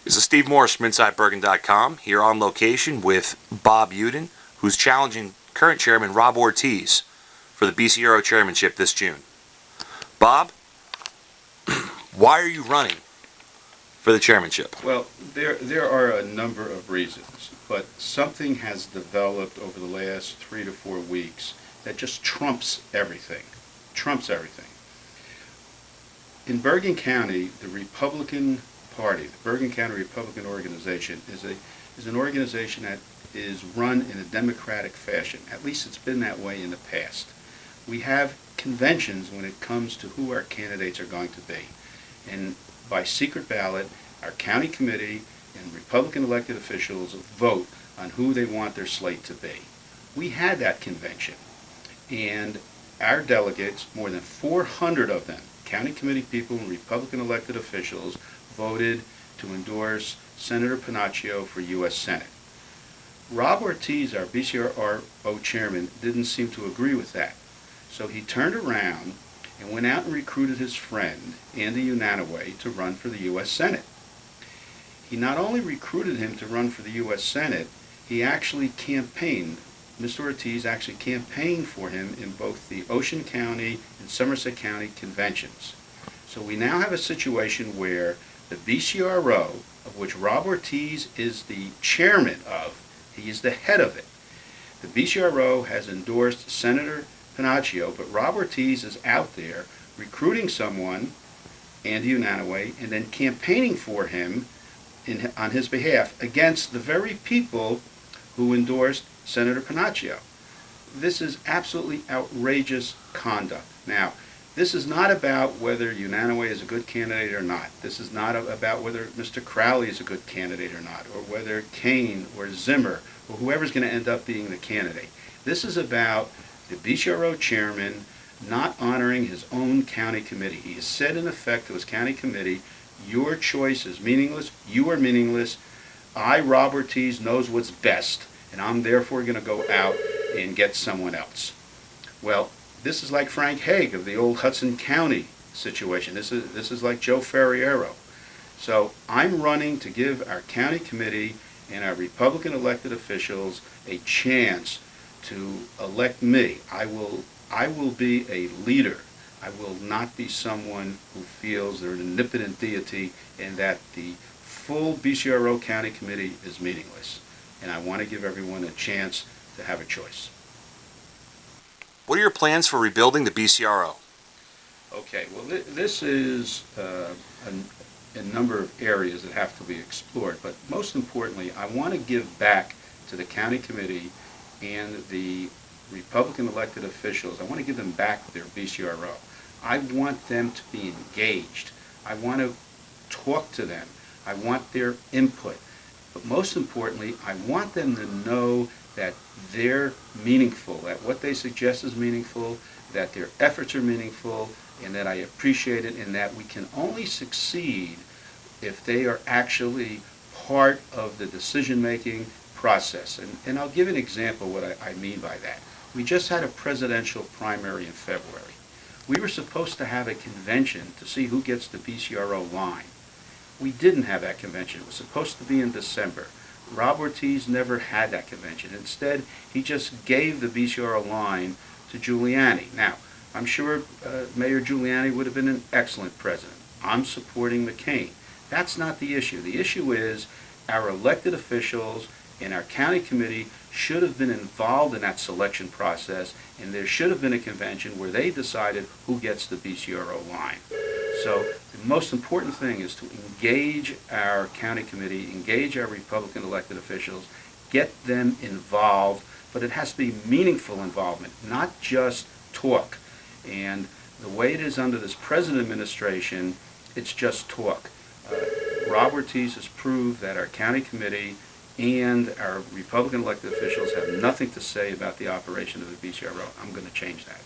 This is Steve Morris from InsideBergen.com, here on location with Bob Yudin, who's challenging current chairman Rob Ortiz for the BCRO Chairmanship this June. Bob, why are you running for the chairmanship? Well, there are a number of reasons, but something has developed over the last 3 to 4 weeks that just trumps everything. In Bergen County, the Republican Party, the Bergen County Republican Organization, is an organization that is run in a democratic fashion. At least it's been that way in the past. We have conventions when it comes to who our candidates are going to be. And by secret ballot, our county committee and Republican elected officials vote on who they want their slate to be. We had that convention, and our delegates, more than 400 of them, county committee people and Republican elected officials, voted to endorse Senator Panaccio for U.S. Senate. Rob Ortiz, our BCRO chairman, didn't seem to agree with that. So he turned around and went out and recruited his friend, Andy Unanaway, to run for the U.S. Senate. He not only recruited him to run for the U.S. Senate, he actually campaigned. Mr. Ortiz actually campaigned for him in both the Ocean County and Somerset County conventions. So we now have a situation where the BCRO, of which Rob Ortiz is the chairman of, he is the head of it. The BCRO has endorsed Senator Panaccio, but Rob Ortiz is out there recruiting someone, Andy Unanaway, and then campaigning for him on his behalf against the very people who endorsed Senator Panaccio. This is absolutely outrageous conduct. Now, this is not about whether Unanaway is a good candidate or not. This is not about whether Mr. Crowley is a good candidate or not, or whether Kane or Zimmer or whoever's going to end up being the candidate. This is about the BCRO chairman not honoring his own county committee. He has said in effect to his county committee, your choice is meaningless, you are meaningless, I, Rob Ortiz, knows what's best, and I'm therefore going to go out and get someone else. Well, this is like Frank Hague of the old Hudson County situation. This is like Joe Ferriero. So I'm running to give our county committee and our Republican elected officials a chance to elect me. I will be a leader. I will not be someone who feels they're an omnipotent deity and that the full BCRO County Committee is meaningless. And I want to give everyone a chance to have a choice. What are your plans for rebuilding the BCRO? Okay, well, this is a number of areas that have to be explored, but most importantly, I want to give back to the county committee and the Republican elected officials. I want to give them back their BCRO. I want them to be engaged. I want to talk to them. I want their input. But most importantly, I want them to know that they're meaningful, that what they suggest is meaningful, that their efforts are meaningful, and that I appreciate it, and that we can only succeed if they are actually part of the decision-making process. And I'll give an example of what I mean by that. We just had a presidential primary in February. We were supposed to have a convention to see who gets the BCRO line. We didn't have that convention. It was supposed to be in December. Rob Ortiz never had that convention. Instead, he just gave the BCRO line to Giuliani. Now, I'm sure Mayor Giuliani would have been an excellent president. I'm supporting McCain. That's not the issue. The issue is our elected officials and our county committee should have been involved in that selection process, and there should have been a convention where they decided who gets the BCRO line. So the most important thing is to engage our county committee, engage our Republican elected officials, get them involved, but it has to be meaningful involvement, not just talk. And the way it is under this present administration, it's just talk. Rob Ortiz has proved that our county committee and our Republican elected officials have nothing to say about the operation of the BCRO. I'm going to change that.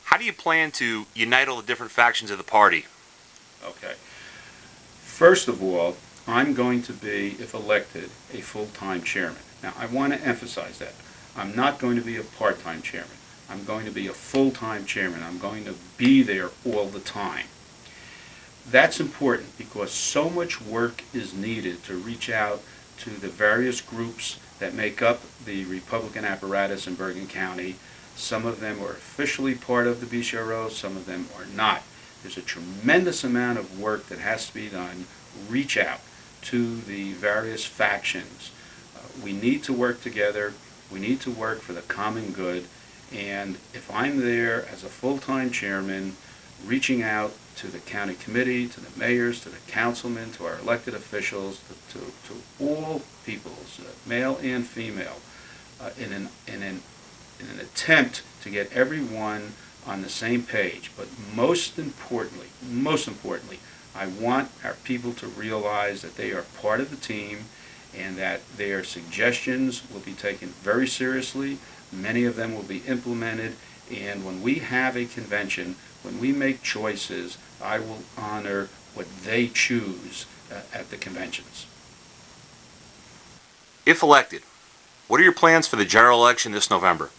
How do you plan to unite all the different factions of the party? Okay. First of all, I'm going to be, if elected, a full-time chairman. Now, I want to emphasize that. I'm not going to be a part-time chairman. I'm going to be a full-time chairman. I'm going to be there all the time. That's important because so much work is needed to reach out to the various groups that make up the Republican apparatus in Bergen County. Some of them are officially part of the BCRO, some of them are not. There's a tremendous amount of work that has to be done. Reach out to the various factions. We need to work together. We need to work for the common good. And if I'm there as a full-time chairman, reaching out to the county committee, to the mayors, to the councilmen, to our elected officials, to all peoples, male and female, in an attempt to get everyone on the same page. But most importantly, I want our people to realize that they are part of the team and that their suggestions will be taken very seriously. Many of them will be implemented, and when we have a convention, when we make choices, I will honor what they choose at the conventions. If elected, what are your plans for the general election this November?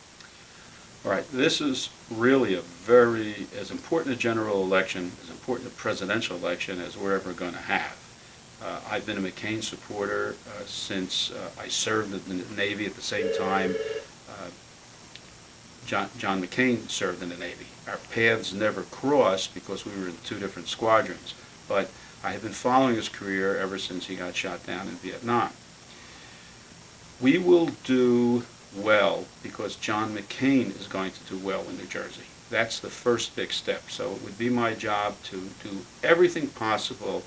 All right, this is really as important a general election, as important a presidential election as we're ever going to have. I've been a McCain supporter since I served in the Navy at the same time John McCain served in the Navy. Our paths never crossed because we were in two different squadrons, but I have been following his career ever since he got shot down in Vietnam. We will do well because John McCain is going to do well in New Jersey. That's the first big step. So it would be my job to do everything possible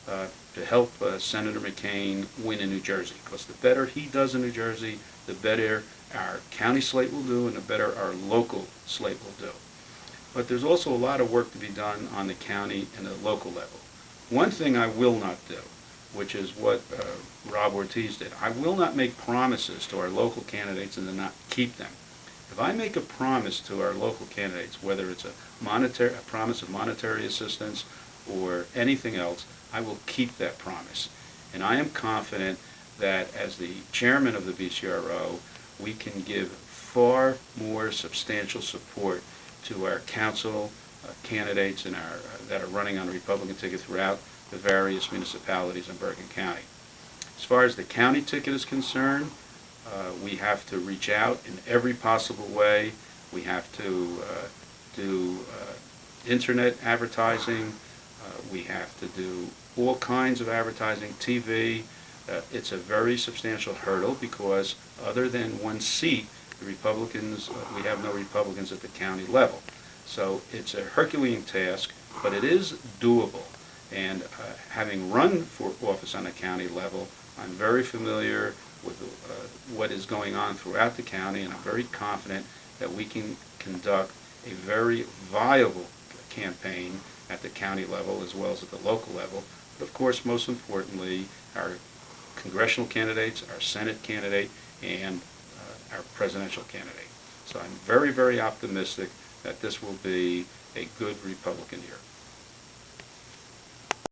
to help Senator McCain win in New Jersey, because the better he does in New Jersey, the better our county slate will do and the better our local slate will do. But there's also a lot of work to be done on the county and the local level. One thing I will not do, which is what Rob Ortiz did, I will not make promises to our local candidates and then not keep them. If I make a promise to our local candidates, whether it's a promise of monetary assistance or anything else, I will keep that promise. And I am confident that as the chairman of the BCRO, we can give far more substantial support to our council candidates and that are running on the Republican ticket throughout the various municipalities in Bergen County. As far as the county ticket is concerned, we have to reach out in every possible way. We have to do internet advertising. We have to do all kinds of advertising, TV. It's a very substantial hurdle because other than one seat, the Republicans, we have no Republicans at the county level. So it's a Herculean task, but it is doable. And having run for office on the county level, I'm very familiar with what is going on throughout the county, and I'm very confident that we can conduct a very viable campaign at the county level as well as at the local level. But of course, most importantly, our congressional candidates, our Senate candidate, and our presidential candidate. So I'm very, very optimistic that this will be a good Republican year.